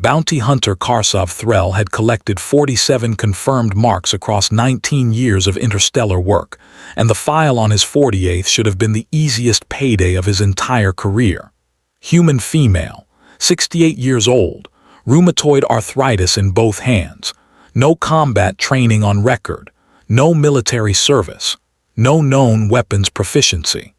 Bounty hunter Karsov Threl had collected 47 confirmed marks across 19 years of interstellar work, and the file on his 48th should have been the easiest payday of his entire career. Human female, 68 years old, rheumatoid arthritis in both hands, no combat training on record, no military service, no known weapons proficiency.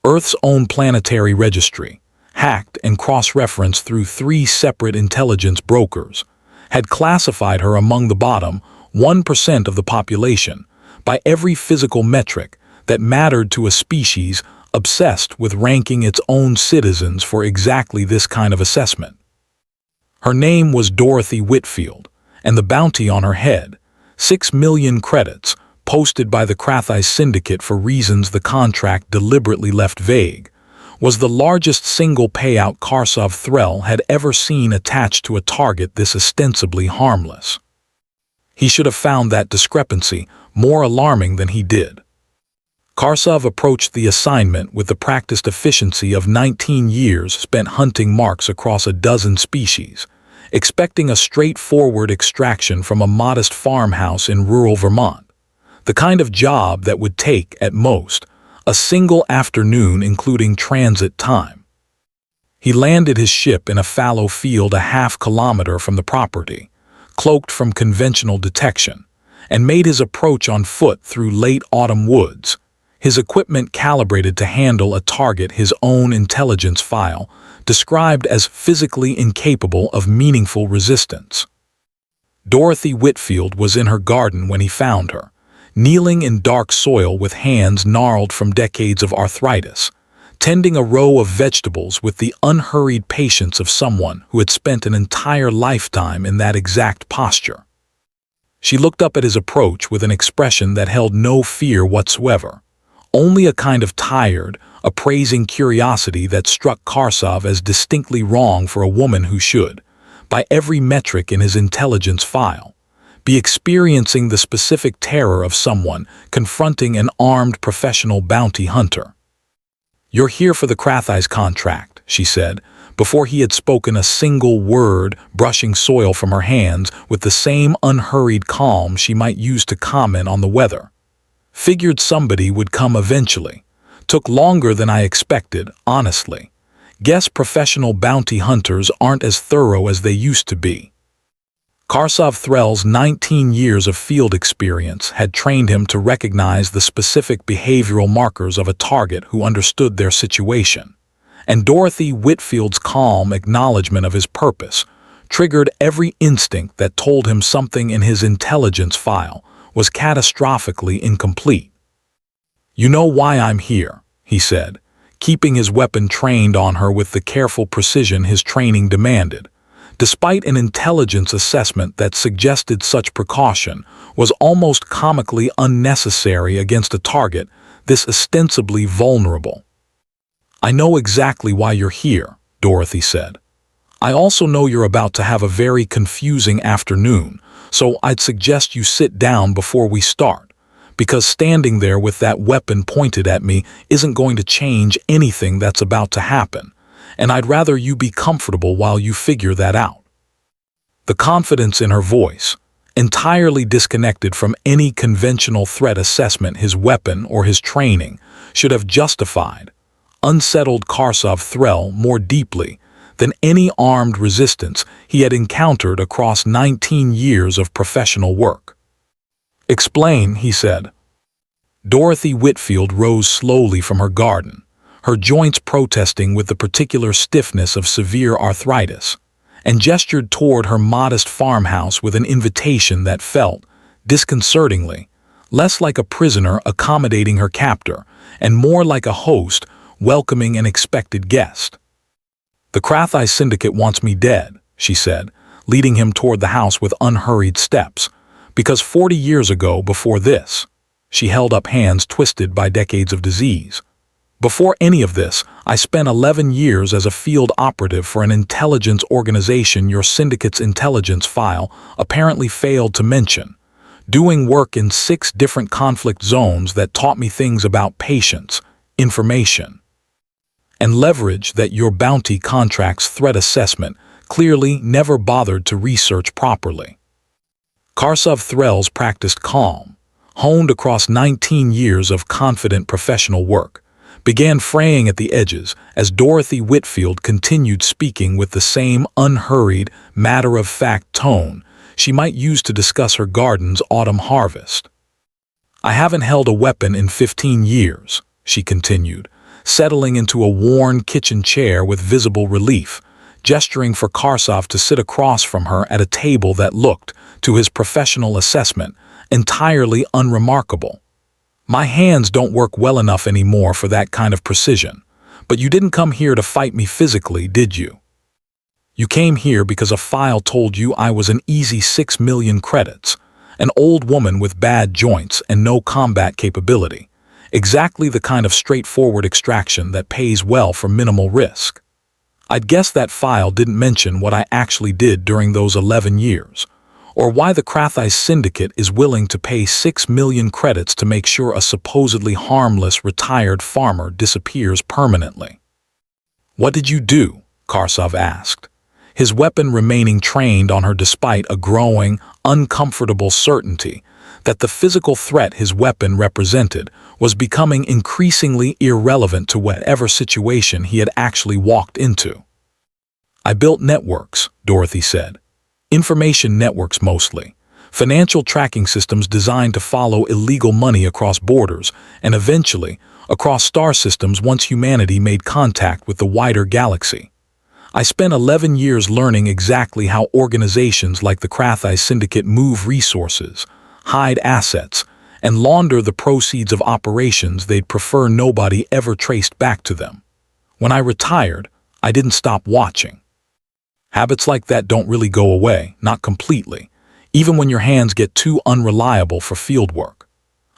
Earth's own planetary registry, hacked and cross-referenced through 3 separate intelligence brokers, had classified her among the bottom 1% of the population by every physical metric that mattered to a species obsessed with ranking its own citizens for exactly this kind of assessment. Her name was Dorothy Whitfield, and the bounty on her head, 6 million credits, posted by the Krathai Syndicate for reasons the contract deliberately left vague, was the largest single payout Karsov Threl had ever seen attached to a target this ostensibly harmless. He should have found that discrepancy more alarming than he did. Karsov approached the assignment with the practiced efficiency of 19 years spent hunting marks across a dozen species, expecting a straightforward extraction from a modest farmhouse in rural Vermont, the kind of job that would take, at most, a single afternoon including transit time. He landed his ship in a fallow field a half-kilometer from the property, cloaked from conventional detection, and made his approach on foot through late autumn woods, his equipment calibrated to handle a target his own intelligence file described as physically incapable of meaningful resistance. Dorothy Whitfield was in her garden when he found her, kneeling in dark soil with hands gnarled from decades of arthritis, tending a row of vegetables with the unhurried patience of someone who had spent an entire lifetime in that exact posture. She looked up at his approach with an expression that held no fear whatsoever, only a kind of tired, appraising curiosity that struck Karsov as distinctly wrong for a woman who should, by every metric in his intelligence file, be experiencing the specific terror of someone confronting an armed professional bounty hunter. "You're here for the Krathai's contract," she said, before he had spoken a single word, brushing soil from her hands with the same unhurried calm she might use to comment on the weather. "Figured somebody would come eventually. Took longer than I expected, honestly. Guess professional bounty hunters aren't as thorough as they used to be." Karsov Threl's 19 years of field experience had trained him to recognize the specific behavioral markers of a target who understood their situation, and Dorothy Whitfield's calm acknowledgement of his purpose triggered every instinct that told him something in his intelligence file was catastrophically incomplete. "You know why I'm here," he said, keeping his weapon trained on her with the careful precision his training demanded, despite an intelligence assessment that suggested such precaution was almost comically unnecessary against a target this ostensibly vulnerable. "I know exactly why you're here," Dorothy said. "I also know you're about to have a very confusing afternoon, so I'd suggest you sit down before we start, because standing there with that weapon pointed at me isn't going to change anything that's about to happen, and I'd rather you be comfortable while you figure that out." The confidence in her voice, entirely disconnected from any conventional threat assessment his weapon or his training should have justified, unsettled Karsov Threl more deeply than any armed resistance he had encountered across 19 years of professional work. "Explain," he said. Dorothy Whitfield rose slowly from her garden, her joints protesting with the particular stiffness of severe arthritis, and gestured toward her modest farmhouse with an invitation that felt, disconcertingly, less like a prisoner accommodating her captor and more like a host welcoming an expected guest. "The Krathai Syndicate wants me dead," she said, leading him toward the house with unhurried steps, "because 40 years ago, before this," she held up hands twisted by decades of disease, "before any of this, I spent 11 years as a field operative for an intelligence organization your syndicate's intelligence file apparently failed to mention, doing work in 6 different conflict zones that taught me things about patience, information, and leverage that your bounty contract's threat assessment clearly never bothered to research properly. Karsov-Thrells practiced calm, honed across 19 years of confident professional work, began fraying at the edges as Dorothy Whitfield continued speaking with the same unhurried, matter-of-fact tone she might use to discuss her garden's autumn harvest. "I haven't held a weapon in 15 years, she continued, settling into a worn kitchen chair with visible relief, gesturing for Karsov to sit across from her at a table that looked, to his professional assessment, entirely unremarkable. "My hands don't work well enough anymore for that kind of precision. But you didn't come here to fight me physically, did you? You came here because a file told you I was an easy 6 million credits, an old woman with bad joints and no combat capability, exactly the kind of straightforward extraction that pays well for minimal risk. I'd guess that file didn't mention what I actually did during those 11 years, or why the Krathai Syndicate is willing to pay 6 million credits to make sure a supposedly harmless retired farmer disappears permanently." "What did you do?" Karsov asked, his weapon remaining trained on her despite a growing, uncomfortable certainty that the physical threat his weapon represented was becoming increasingly irrelevant to whatever situation he had actually walked into. "I built networks," Dorothy said. "Information networks mostly. Financial tracking systems designed to follow illegal money across borders and eventually across star systems once humanity made contact with the wider galaxy. I spent 11 years learning exactly how organizations like the Krathai Syndicate move resources, hide assets, and launder the proceeds of operations they'd prefer nobody ever traced back to them. When I retired, I didn't stop watching. Habits like that don't really go away, not completely, even when your hands get too unreliable for field work.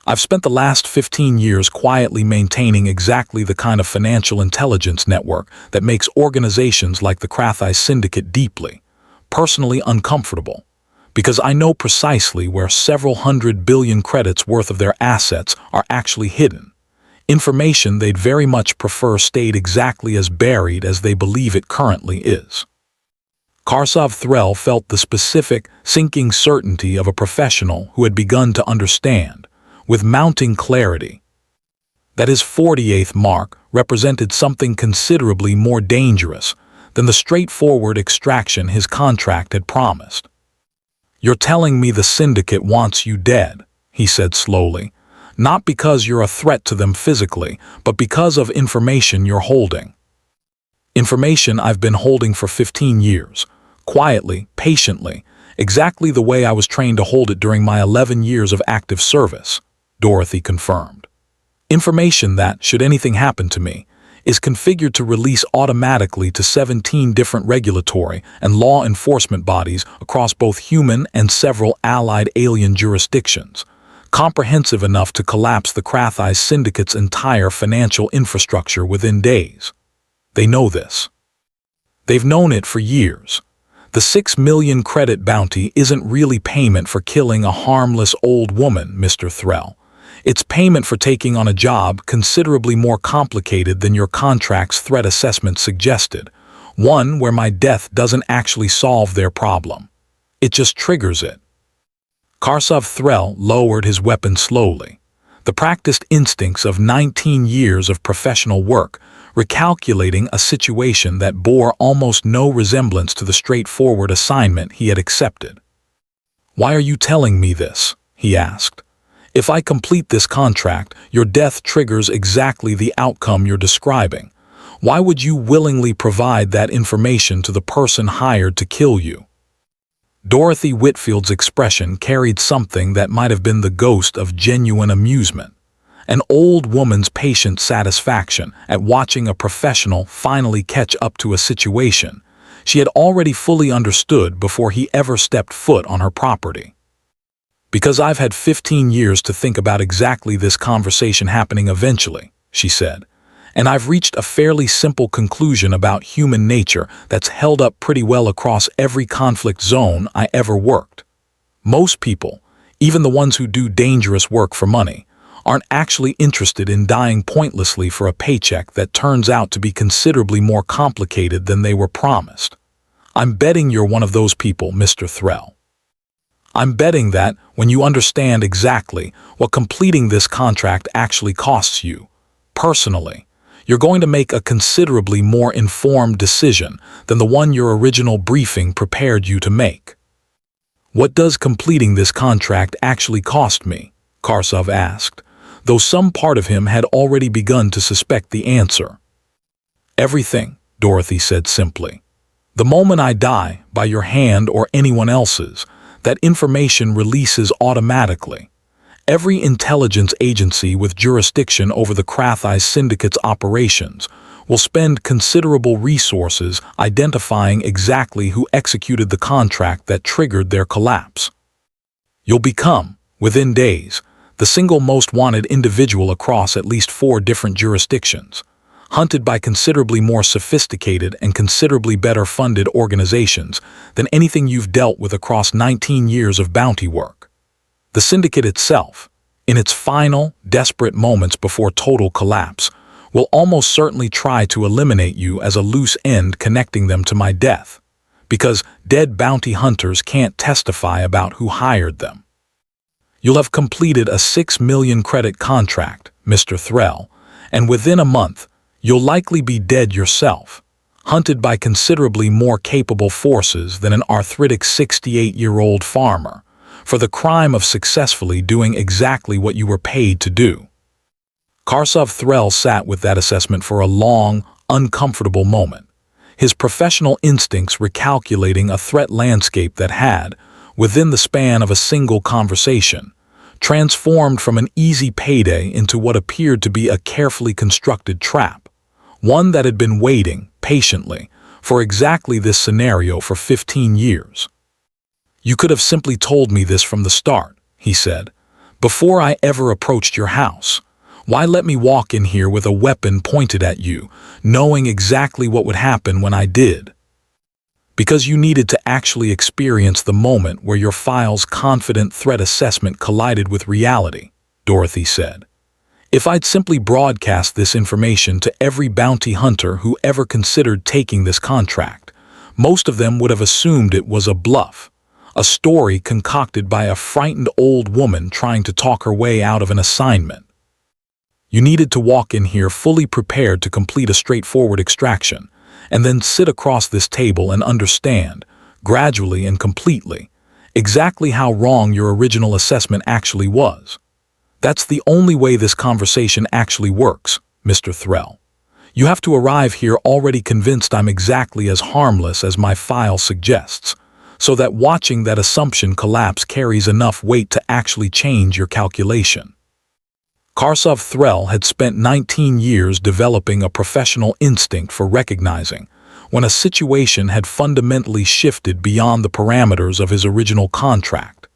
I've spent the last 15 years quietly maintaining exactly the kind of financial intelligence network that makes organizations like the Krathai Syndicate deeply, personally uncomfortable, because I know precisely where several hundred billion credits worth of their assets are actually hidden, information they'd very much prefer stayed exactly as buried as they believe it currently is." Karsov-Threll felt the specific, sinking certainty of a professional who had begun to understand, with mounting clarity, that his 48th mark represented something considerably more dangerous than the straightforward extraction his contract had promised. "You're telling me the Syndicate wants you dead," he said slowly, "not because you're a threat to them physically, but because of information you're holding. Information I've been holding for 15 years, quietly, patiently, exactly the way I was trained to hold it during my 11 years of active service," Dorothy confirmed. "Information that, should anything happen to me, is configured to release automatically to 17 different regulatory and law enforcement bodies across both human and several allied alien jurisdictions, comprehensive enough to collapse the Krathai Syndicate's entire financial infrastructure within days. They know this. They've known it for years. The 6 million credit bounty isn't really payment for killing a harmless old woman, Mr. Threll. It's payment for taking on a job considerably more complicated than your contract's threat assessment suggested, one where my death doesn't actually solve their problem. It just triggers it." Karsov-Threll lowered his weapon slowly, the practiced instincts of 19 years of professional work recalculating a situation that bore almost no resemblance to the straightforward assignment he had accepted. "Why are you telling me this?" he asked. "If I complete this contract, your death triggers exactly the outcome you're describing. Why would you willingly provide that information to the person hired to kill you?" Dorothy Whitfield's expression carried something that might have been the ghost of genuine amusement, an old woman's patient satisfaction at watching a professional finally catch up to a situation she had already fully understood before he ever stepped foot on her property. "Because I've had 15 years to think about exactly this conversation happening eventually," she said, "and I've reached a fairly simple conclusion about human nature that's held up pretty well across every conflict zone I ever worked. Most people, even the ones who do dangerous work for money, aren't actually interested in dying pointlessly for a paycheck that turns out to be considerably more complicated than they were promised. I'm betting you're one of those people, Mr. Threll. I'm betting that when you understand exactly what completing this contract actually costs you, personally, you're going to make a considerably more informed decision than the one your original briefing prepared you to make. What does completing this contract actually cost me? Karsov asked, though some part of him had already begun to suspect the answer. Everything, Dorothy said simply. The moment I die, by your hand or anyone else's, that information releases automatically. Every intelligence agency with jurisdiction over the HFY Syndicate's operations will spend considerable resources identifying exactly who executed the contract that triggered their collapse. You'll become, within days, the single most wanted individual across at least 4 different jurisdictions, hunted by considerably more sophisticated and considerably better funded organizations than anything you've dealt with across 19 years of bounty work. The syndicate itself, in its final, desperate moments before total collapse, will almost certainly try to eliminate you as a loose end connecting them to my death, because dead bounty hunters can't testify about who hired them. You'll have completed a 6 million credit contract, Mr. Threll, and within a month, you'll likely be dead yourself, hunted by considerably more capable forces than an arthritic 68-year-old farmer, for the crime of successfully doing exactly what you were paid to do. Karsov Threll sat with that assessment for a long, uncomfortable moment, his professional instincts recalculating a threat landscape that had, within the span of a single conversation, transformed from an easy payday into what appeared to be a carefully constructed trap, one that had been waiting, patiently, for exactly this scenario for 15 years. You could have simply told me this from the start, he said, before I ever approached your house. Why let me walk in here with a weapon pointed at you, knowing exactly what would happen when I did? Because you needed to actually experience the moment where your file's confident threat assessment collided with reality, Dorothy said. If I'd simply broadcast this information to every bounty hunter who ever considered taking this contract, most of them would have assumed it was a bluff, a story concocted by a frightened old woman trying to talk her way out of an assignment. You needed to walk in here fully prepared to complete a straightforward extraction, and then sit across this table and understand, gradually and completely, exactly how wrong your original assessment actually was. That's the only way this conversation actually works, Mr. Threll. You have to arrive here already convinced I'm exactly as harmless as my file suggests, so that watching that assumption collapse carries enough weight to actually change your calculation. Karsov Threll had spent 19 years developing a professional instinct for recognizing when a situation had fundamentally shifted beyond the parameters of his original contract,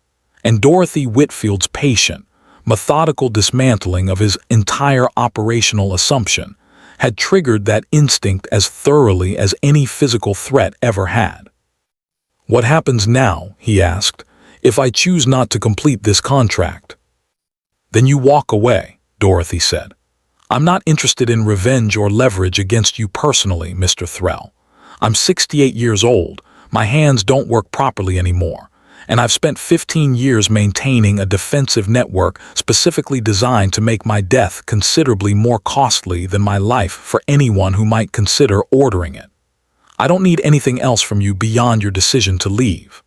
and Dorothy Whitfield's patient, methodical dismantling of his entire operational assumption had triggered that instinct as thoroughly as any physical threat ever had. What happens now, he asked, if I choose not to complete this contract? Then you walk away, Dorothy said. I'm not interested in revenge or leverage against you personally, Mr. Threll. I'm 68 years old, my hands don't work properly anymore, and I've spent 15 years maintaining a defensive network specifically designed to make my death considerably more costly than my life for anyone who might consider ordering it. I don't need anything else from you beyond your decision to leave.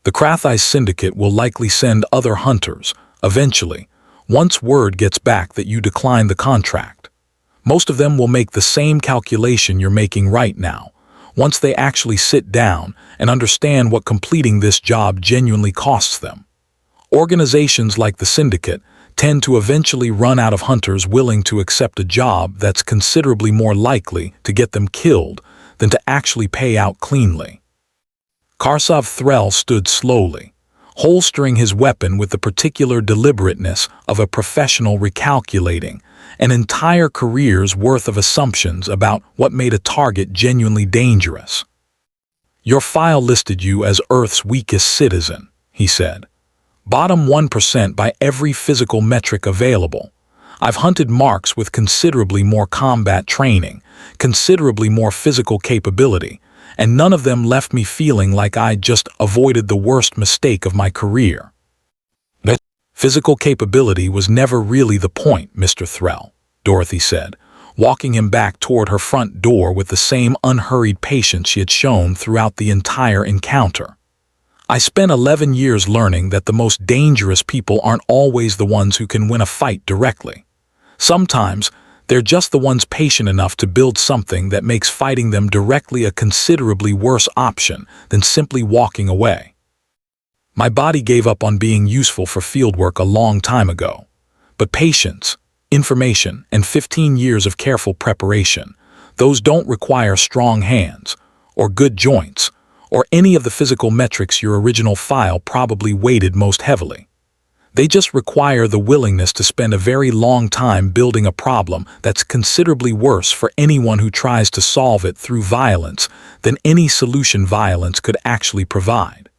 The HFY Syndicate will likely send other hunters, eventually, once word gets back that you decline the contract. Most of them will make the same calculation you're making right now, once they actually sit down and understand what completing this job genuinely costs them. Organizations like the Syndicate tend to eventually run out of hunters willing to accept a job that's considerably more likely to get them killed than to actually pay out cleanly. Karsov Threll stood slowly, holstering his weapon with the particular deliberateness of a professional recalculating an entire career's worth of assumptions about what made a target genuinely dangerous. Your file listed you as Earth's weakest citizen, he said. Bottom 1% by every physical metric available. I've hunted marks with considerably more combat training, considerably more physical capability, and none of them left me feeling like I'd just avoided the worst mistake of my career. But physical capability was never really the point, Mr. Threll, Dorothy said, walking him back toward her front door with the same unhurried patience she had shown throughout the entire encounter. I spent 11 years learning that the most dangerous people aren't always the ones who can win a fight directly. Sometimes, they're just the ones patient enough to build something that makes fighting them directly a considerably worse option than simply walking away. My body gave up on being useful for fieldwork a long time ago, but patience, information, and 15 years of careful preparation, those don't require strong hands, or good joints, or any of the physical metrics your original file probably weighted most heavily. They just require the willingness to spend a very long time building a problem that's considerably worse for anyone who tries to solve it through violence than any solution violence could actually provide.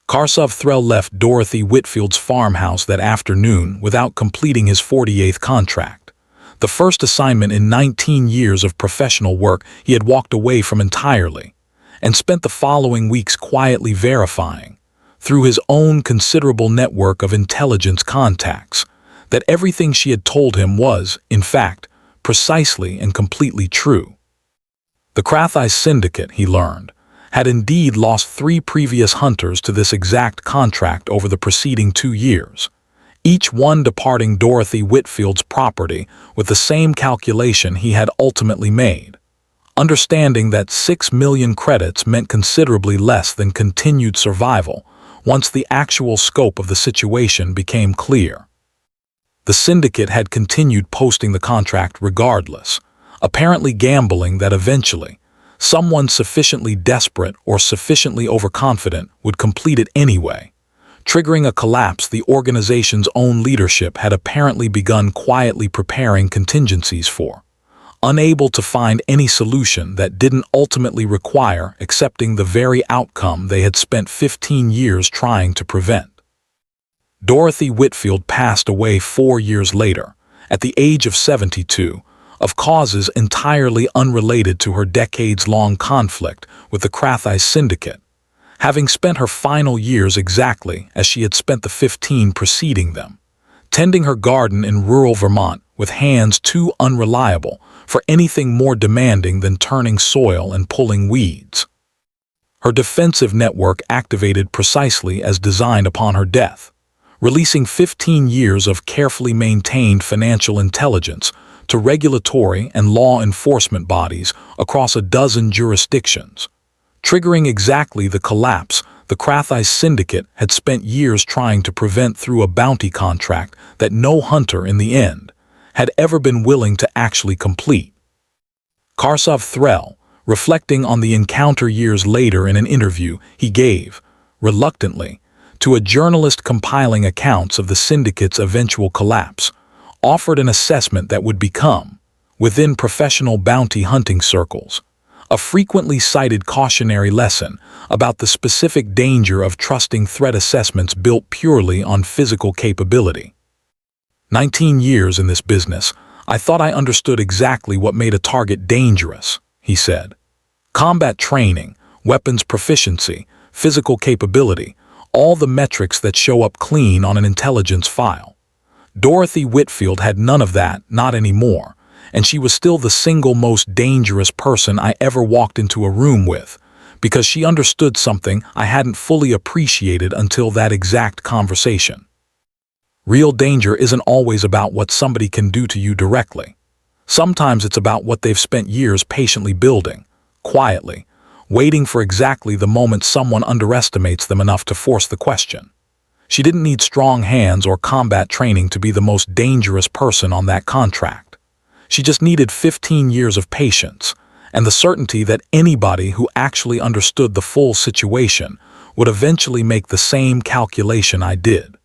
Karsov Threll left Dorothy Whitfield's farmhouse that afternoon without completing his 48th contract, the first assignment in 19 years of professional work he had walked away from entirely, and spent the following weeks quietly verifying, through his own considerable network of intelligence contacts, that everything she had told him was, in fact, precisely and completely true. The Krathai Syndicate, he learned, had indeed lost 3 previous hunters to this exact contract over the preceding 2 years, each one departing Dorothy Whitfield's property with the same calculation he had ultimately made, understanding that 6 million credits meant considerably less than continued survival once the actual scope of the situation became clear. The syndicate had continued posting the contract regardless, apparently gambling that eventually, someone sufficiently desperate or sufficiently overconfident would complete it anyway, triggering a collapse the organization's own leadership had apparently begun quietly preparing contingencies for, unable to find any solution that didn't ultimately require accepting the very outcome they had spent 15 years trying to prevent. Dorothy Whitfield passed away 4 years later, at the age of 72, of causes entirely unrelated to her decades-long conflict with the Krathai Syndicate, having spent her final years exactly as she had spent the 15 preceding them, tending her garden in rural Vermont with hands too unreliable for anything more demanding than turning soil and pulling weeds. Her defensive network activated precisely as designed upon her death, releasing 15 years of carefully maintained financial intelligence to regulatory and law enforcement bodies across a dozen jurisdictions, triggering exactly the collapse the Krathai Syndicate had spent years trying to prevent through a bounty contract that no hunter in the end had ever been willing to actually complete. Karsov Threll, reflecting on the encounter years later in an interview he gave, reluctantly, to a journalist compiling accounts of the syndicate's eventual collapse, offered an assessment that would become, within professional bounty hunting circles, a frequently cited cautionary lesson about the specific danger of trusting threat assessments built purely on physical capability. 19 years in this business, I thought I understood exactly what made a target dangerous, he said. Combat training, weapons proficiency, physical capability, all the metrics that show up clean on an intelligence file. Dorothy Whitfield had none of that, not anymore, and she was still the single most dangerous person I ever walked into a room with, because she understood something I hadn't fully appreciated until that exact conversation. Real danger isn't always about what somebody can do to you directly. Sometimes it's about what they've spent years patiently building, quietly, waiting for exactly the moment someone underestimates them enough to force the question. She didn't need strong hands or combat training to be the most dangerous person on that contract. She just needed 15 years of patience and the certainty that anybody who actually understood the full situation would eventually make the same calculation I did.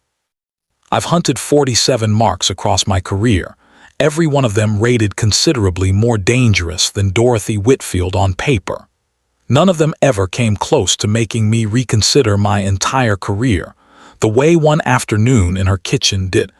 I've hunted 47 marks across my career, every one of them rated considerably more dangerous than Dorothy Whitfield on paper. None of them ever came close to making me reconsider my entire career, the way one afternoon in her kitchen did